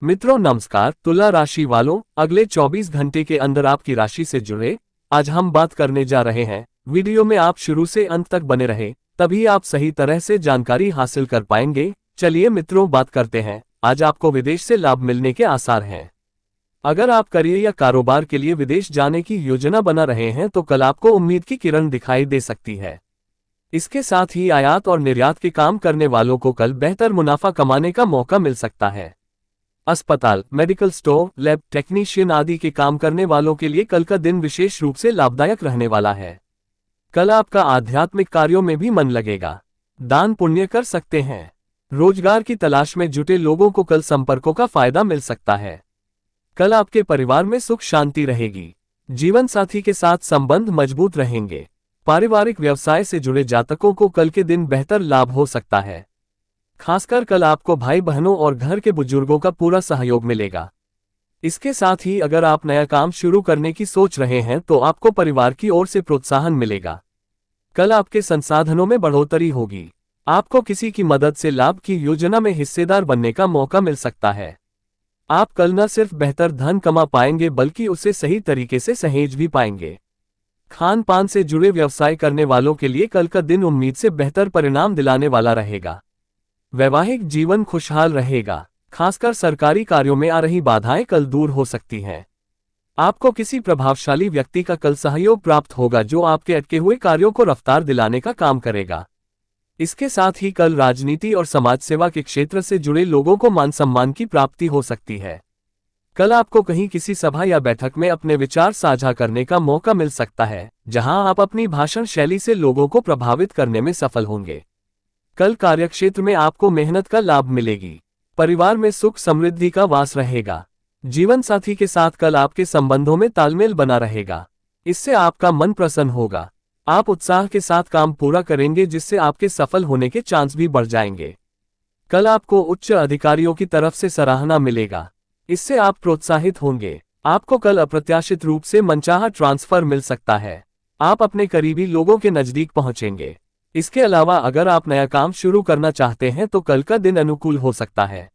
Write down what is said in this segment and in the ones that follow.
मित्रों नमस्कार। तुला राशि वालों, अगले 24 घंटे के अंदर आपकी राशि से जुड़े आज हम बात करने जा रहे हैं। वीडियो में आप शुरू से अंत तक बने रहे, तभी आप सही तरह से जानकारी हासिल कर पाएंगे। चलिए मित्रों बात करते हैं। आज आपको विदेश से लाभ मिलने के आसार हैं। अगर आप करियर या कारोबार के लिए विदेश जाने की योजना बना रहे हैं तो कल आपको उम्मीद की किरण दिखाई दे सकती है। इसके साथ ही आयात और निर्यात के काम करने वालों को कल बेहतर मुनाफा कमाने का मौका मिल सकता है। अस्पताल, मेडिकल स्टोर, लैब टेक्नीशियन आदि के काम करने वालों के लिए कल का दिन विशेष रूप से लाभदायक रहने वाला है। कल आपका आध्यात्मिक कार्यों में भी मन लगेगा। दान पुण्य कर सकते हैं। रोजगार की तलाश में जुटे लोगों को कल संपर्कों का फायदा मिल सकता है। कल आपके परिवार में सुख शांति रहेगी। जीवन साथी के साथ संबंध मजबूत रहेंगे। पारिवारिक व्यवसाय से जुड़े जातकों को कल के दिन बेहतर लाभ हो सकता है। खासकर कल आपको भाई बहनों और घर के बुजुर्गों का पूरा सहयोग मिलेगा। इसके साथ ही अगर आप नया काम शुरू करने की सोच रहे हैं तो आपको परिवार की ओर से प्रोत्साहन मिलेगा। कल आपके संसाधनों में बढ़ोतरी होगी। आपको किसी की मदद से लाभ की योजना में हिस्सेदार बनने का मौका मिल सकता है। आप कल न सिर्फ बेहतर धन कमा पाएंगे बल्कि उसे सही तरीके से सहेज भी पाएंगे। खान पान से जुड़े व्यवसाय करने वालों के लिए कल का दिन उम्मीद से बेहतर परिणाम दिलाने वाला रहेगा। वैवाहिक जीवन खुशहाल रहेगा। खासकर सरकारी कार्यों में आ रही बाधाएं कल दूर हो सकती हैं। आपको किसी प्रभावशाली व्यक्ति का कल सहयोग प्राप्त होगा जो आपके अटके हुए कार्यों को रफ्तार दिलाने का काम करेगा। इसके साथ ही कल राजनीति और समाज सेवा के क्षेत्र से जुड़े लोगों को मान सम्मान की प्राप्ति हो सकती है। कल आपको कहीं किसी सभा या बैठक में अपने विचार साझा करने का मौका मिल सकता है, जहां आप अपनी भाषण शैली से लोगों को प्रभावित करने में सफल होंगे। कल कार्यक्षेत्र में आपको मेहनत का लाभ मिलेगी। परिवार में सुख समृद्धि का वास रहेगा। जीवन साथी के साथ कल आपके संबंधों में तालमेल बना रहेगा। इससे आपका मन प्रसन्न होगा। आप उत्साह के साथ काम पूरा करेंगे जिससे आपके सफल होने के चांस भी बढ़ जाएंगे। कल आपको उच्च अधिकारियों की तरफ से सराहना मिलेगा। इससे आप प्रोत्साहित होंगे। आपको कल अप्रत्याशित रूप से मनचाहा ट्रांसफर मिल सकता है। आप अपने करीबी लोगों के नजदीक पहुंचेंगे। इसके अलावा अगर आप नया काम शुरू करना चाहते हैं तो कल का दिन अनुकूल हो सकता है।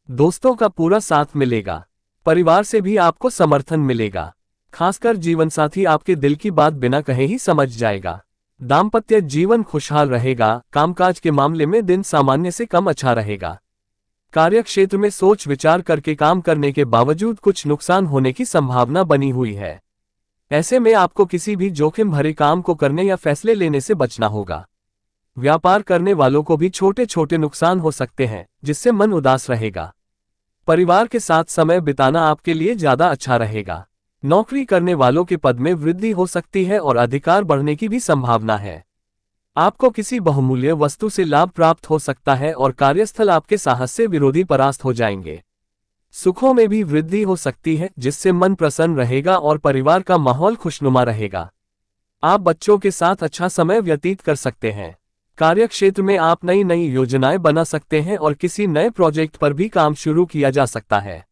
दोस्तों का पूरा साथ मिलेगा। परिवार से भी आपको समर्थन मिलेगा। खासकर जीवनसाथी आपके दिल की बात बिना कहे ही समझ जाएगा। दाम्पत्य जीवन खुशहाल रहेगा। कामकाज के मामले में दिन सामान्य से कम अच्छा रहेगा। कार्यक्षेत्र में सोच विचार करके काम करने के बावजूद कुछ नुकसान होने की संभावना बनी हुई है। ऐसे में आपको किसी भी जोखिम भरे काम को करने या फैसले लेने से बचना होगा। व्यापार करने वालों को भी छोटे छोटे नुकसान हो सकते हैं, जिससे मन उदास रहेगा। परिवार के साथ समय बिताना आपके लिए ज्यादा अच्छा रहेगा। नौकरी करने वालों के पद में वृद्धि हो सकती है और अधिकार बढ़ने की भी संभावना है। आपको किसी बहुमूल्य वस्तु से लाभ प्राप्त हो सकता है और कार्यस्थल आपके साहस से विरोधी परास्त हो जाएंगे। सुखों में भी वृद्धि हो सकती है, जिससे मन प्रसन्न रहेगा और परिवार का माहौल खुशनुमा रहेगा। आप बच्चों के साथ अच्छा समय व्यतीत कर सकते हैं। कार्यक्षेत्र में आप नई नई योजनाएं बना सकते हैं और किसी नए प्रोजेक्ट पर भी काम शुरू किया जा सकता है।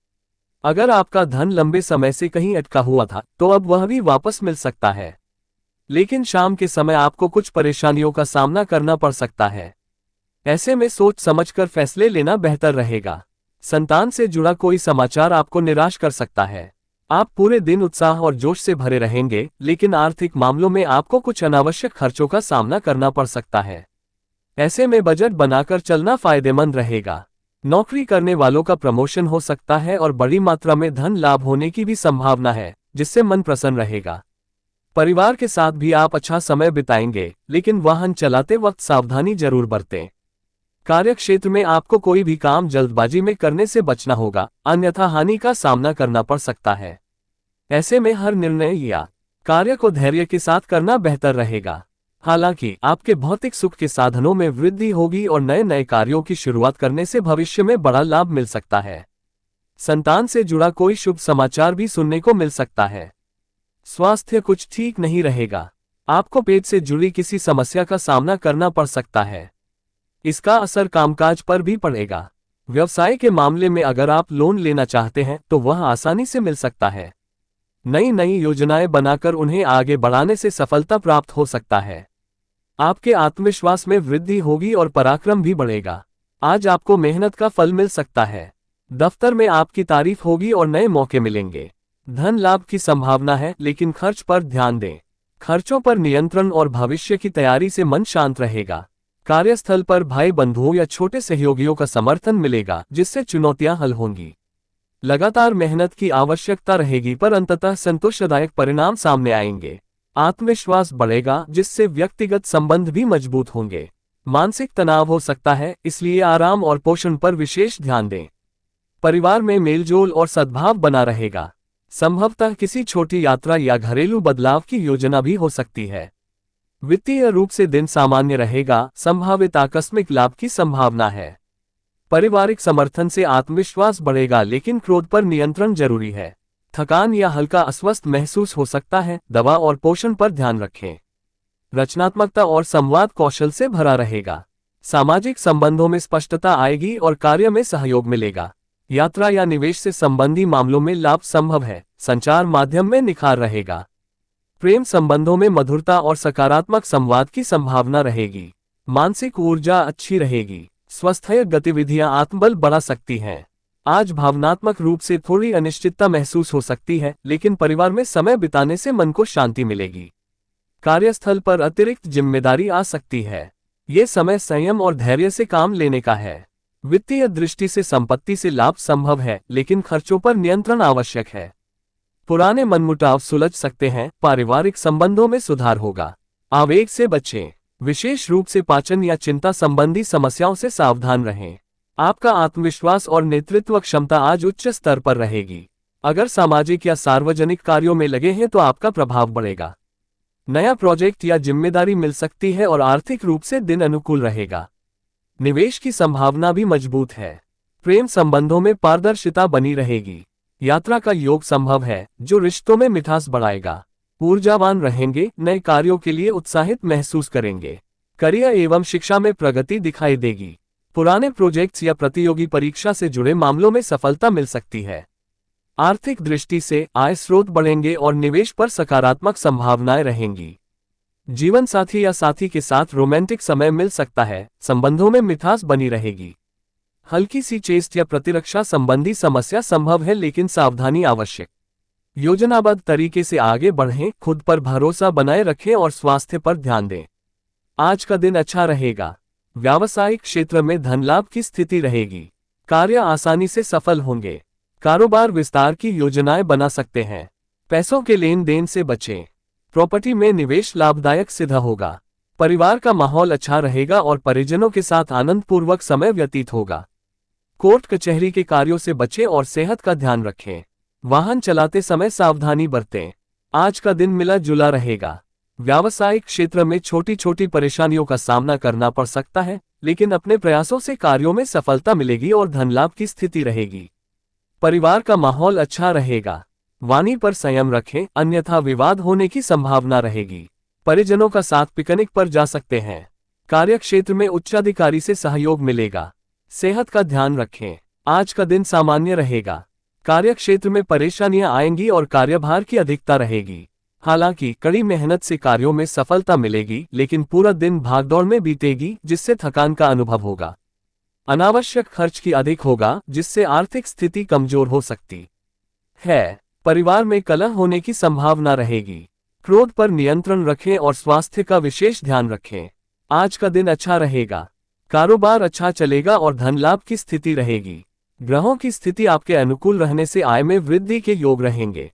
अगर आपका धन लंबे समय से कहीं अटका हुआ था तो अब वह भी वापस मिल सकता है। लेकिन शाम के समय आपको कुछ परेशानियों का सामना करना पड़ सकता है। ऐसे में सोच समझकर फैसले लेना बेहतर रहेगा। संतान से जुड़ा कोई समाचार आपको निराश कर सकता है। आप पूरे दिन उत्साह और जोश से भरे रहेंगे, लेकिन आर्थिक मामलों में आपको कुछ अनावश्यक खर्चों का सामना करना पड़ सकता है। ऐसे में बजट बनाकर चलना फायदेमंद रहेगा। नौकरी करने वालों का प्रमोशन हो सकता है और बड़ी मात्रा में धन लाभ होने की भी संभावना है, जिससे मन प्रसन्न रहेगा। परिवार के साथ भी आप अच्छा समय बिताएंगे, लेकिन वाहन चलाते वक्त सावधानी जरूर बरतें। कार्यक्षेत्र में आपको कोई भी काम जल्दबाजी में करने से बचना होगा, अन्यथा हानि का सामना करना पड़ सकता है। ऐसे में हर निर्णय या कार्य को धैर्य के साथ करना बेहतर रहेगा। हालांकि आपके भौतिक सुख के साधनों में वृद्धि होगी और नए नए कार्यों की शुरुआत करने से भविष्य में बड़ा लाभ मिल सकता है। संतान से जुड़ा कोई शुभ समाचार भी सुनने को मिल सकता है। स्वास्थ्य कुछ ठीक नहीं रहेगा। आपको पेट से जुड़ी किसी समस्या का सामना करना पड़ सकता है। इसका असर कामकाज पर भी पड़ेगा। व्यवसाय के मामले में अगर आप लोन लेना चाहते हैं तो वह आसानी से मिल सकता है। नई नई योजनाएं बनाकर उन्हें आगे बढ़ाने से सफलता प्राप्त हो सकता है। आपके आत्मविश्वास में वृद्धि होगी और पराक्रम भी बढ़ेगा। आज आपको मेहनत का फल मिल सकता है। दफ्तर में आपकी तारीफ होगी और नए मौके मिलेंगे। धन लाभ की संभावना है, लेकिन खर्च पर ध्यान दें। खर्चों पर नियंत्रण और भविष्य की तैयारी से मन शांत रहेगा। कार्यस्थल पर भाई बंधुओं या छोटे सहयोगियों का समर्थन मिलेगा, जिससे चुनौतियां हल होंगी। लगातार मेहनत की आवश्यकता रहेगी, पर अंततः संतोषदायक परिणाम सामने आएंगे। आत्मविश्वास बढ़ेगा, जिससे व्यक्तिगत संबंध भी मजबूत होंगे। मानसिक तनाव हो सकता है, इसलिए आराम और पोषण पर विशेष ध्यान दें। परिवार में मेलजोल और सद्भाव बना रहेगा। संभवतः किसी छोटी यात्रा या घरेलू बदलाव की योजना भी हो सकती है। वित्तीय रूप से दिन सामान्य रहेगा, संभावित आकस्मिक लाभ की संभावना है। पारिवारिक समर्थन से आत्मविश्वास बढ़ेगा, लेकिन क्रोध पर नियंत्रण जरूरी है। थकान या हल्का अस्वस्थ महसूस हो सकता है, दवा और पोषण पर ध्यान रखें। रचनात्मकता और संवाद कौशल से भरा रहेगा। सामाजिक संबंधों में स्पष्टता आएगी और कार्य में सहयोग मिलेगा। यात्रा या निवेश से संबंधी मामलों में लाभ संभव है। संचार माध्यम में निखार रहेगा। प्रेम संबंधों में मधुरता और सकारात्मक संवाद की संभावना रहेगी। मानसिक ऊर्जा अच्छी रहेगी। स्वास्थ्य गतिविधियां आत्मबल बढ़ा सकती हैं। आज भावनात्मक रूप से थोड़ी अनिश्चितता महसूस हो सकती है, लेकिन परिवार में समय बिताने से मन को शांति मिलेगी। कार्यस्थल पर अतिरिक्त जिम्मेदारी आ सकती है। ये समय संयम और धैर्य से काम लेने का है। वित्तीय दृष्टि से संपत्ति से लाभ संभव है, लेकिन खर्चों पर नियंत्रण आवश्यक है। पुराने मनमुटाव सुलझ सकते हैं। पारिवारिक संबंधों में सुधार होगा। आवेग से बचें। विशेष रूप से पाचन या चिंता संबंधी समस्याओं से सावधान रहें। आपका आत्मविश्वास और नेतृत्व क्षमता आज उच्च स्तर पर रहेगी। अगर सामाजिक या सार्वजनिक कार्यों में लगे हैं तो आपका प्रभाव बढ़ेगा। नया प्रोजेक्ट या जिम्मेदारी मिल सकती है और आर्थिक रूप से दिन अनुकूल रहेगा। निवेश की संभावना भी मजबूत है। प्रेम संबंधों में पारदर्शिता बनी रहेगी। यात्रा का योग संभव है, जो रिश्तों में मिठास बढ़ाएगा। ऊर्जावान रहेंगे, नए कार्यों के लिए उत्साहित महसूस करेंगे। करियर एवं शिक्षा में प्रगति दिखाई देगी। पुराने प्रोजेक्ट्स या प्रतियोगी परीक्षा से जुड़े मामलों में सफलता मिल सकती है। आर्थिक दृष्टि से आय स्रोत बढ़ेंगे और निवेश पर सकारात्मक संभावनाएं रहेंगी। जीवन साथी या साथी के साथ रोमांटिक समय मिल सकता है। संबंधों में मिठास बनी रहेगी। हल्की सी चेष्ट या प्रतिरक्षा संबंधी समस्या संभव है, लेकिन सावधानी आवश्यक। योजनाबद्ध तरीके से आगे बढ़ें, खुद पर भरोसा बनाए रखें और स्वास्थ्य पर ध्यान दें। आज का दिन अच्छा रहेगा। व्यावसायिक क्षेत्र में धन लाभ की स्थिति रहेगी। कार्य आसानी से सफल होंगे। कारोबार विस्तार की योजनाएं बना सकते हैं। पैसों के लेन देन से बचें। प्रॉपर्टी में निवेश लाभदायक सिद्ध होगा। परिवार का माहौल अच्छा रहेगा और परिजनों के साथ आनंदपूर्वक समय व्यतीत होगा। कोर्ट कचहरी के कार्यों से बचें और सेहत का ध्यान रखें। वाहन चलाते समय सावधानी बरतें। आज का दिन मिला जुला रहेगा। व्यावसायिक क्षेत्र में छोटी छोटी परेशानियों का सामना करना पड़ सकता है, लेकिन अपने प्रयासों से कार्यों में सफलता मिलेगी और धन लाभ की स्थिति रहेगी। परिवार का माहौल अच्छा रहेगा। वाणी पर संयम रखें, अन्यथा विवाद होने की संभावना रहेगी। परिजनों का साथ पिकनिक पर जा सकते हैं। कार्यक्षेत्र में उच्चाधिकारी से सहयोग मिलेगा। सेहत का ध्यान रखें। आज का दिन सामान्य रहेगा। कार्यक्षेत्र में परेशानियां आएंगी और कार्यभार की अधिकता रहेगी। हालांकि कड़ी मेहनत से कार्यों में सफलता मिलेगी, लेकिन पूरा दिन भागदौड़ में बीतेगी, जिससे थकान का अनुभव होगा। अनावश्यक खर्च की अधिक होगा, जिससे आर्थिक स्थिति कमजोर हो सकती है। परिवार में कलह होने की संभावना रहेगी। क्रोध पर नियंत्रण रखें और स्वास्थ्य का विशेष ध्यान रखें। आज का दिन अच्छा रहेगा। कारोबार अच्छा चलेगा और धन लाभ की स्थिति रहेगी। ग्रहों की स्थिति आपके अनुकूल रहने से आय में वृद्धि के योग रहेंगे।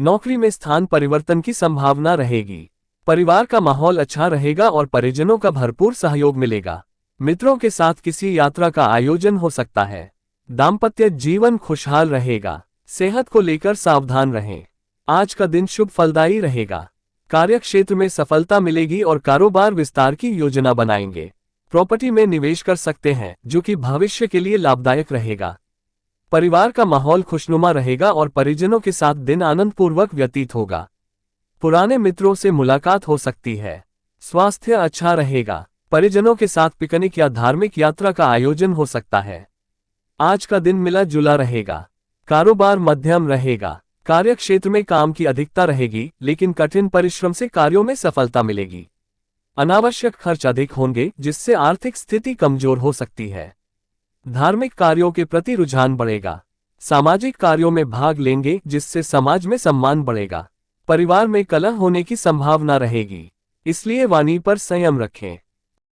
नौकरी में स्थान परिवर्तन की संभावना रहेगी। परिवार का माहौल अच्छा रहेगा और परिजनों का भरपूर सहयोग मिलेगा। मित्रों के साथ किसी यात्रा का आयोजन हो सकता है। दाम्पत्य जीवन खुशहाल रहेगा। सेहत को लेकर सावधान रहें। आज का दिन शुभ फलदायी रहेगा। कार्यक्षेत्र में सफलता मिलेगी और कारोबार विस्तार की योजना बनाएंगे। प्रॉपर्टी में निवेश कर सकते हैं, जो कि भविष्य के लिए लाभदायक रहेगा। परिवार का माहौल खुशनुमा रहेगा और परिजनों के साथ दिन आनंदपूर्वक व्यतीत होगा। पुराने मित्रों से मुलाकात हो सकती है। स्वास्थ्य अच्छा रहेगा। परिजनों के साथ पिकनिक या धार्मिक यात्रा का आयोजन हो सकता है। आज का दिन मिला जुला रहेगा। कारोबार मध्यम रहेगा। कार्यक्षेत्र में काम की अधिकता रहेगी, लेकिन कठिन परिश्रम से कार्यों में सफलता मिलेगी। अनावश्यक खर्च अधिक होंगे, जिससे आर्थिक स्थिति कमजोर हो सकती है। धार्मिक कार्यों के प्रति रुझान बढ़ेगा। सामाजिक कार्यों में भाग लेंगे जिससे समाज में सम्मान बढ़ेगा। परिवार में कलह होने की संभावना रहेगी, इसलिए वाणी पर संयम रखें।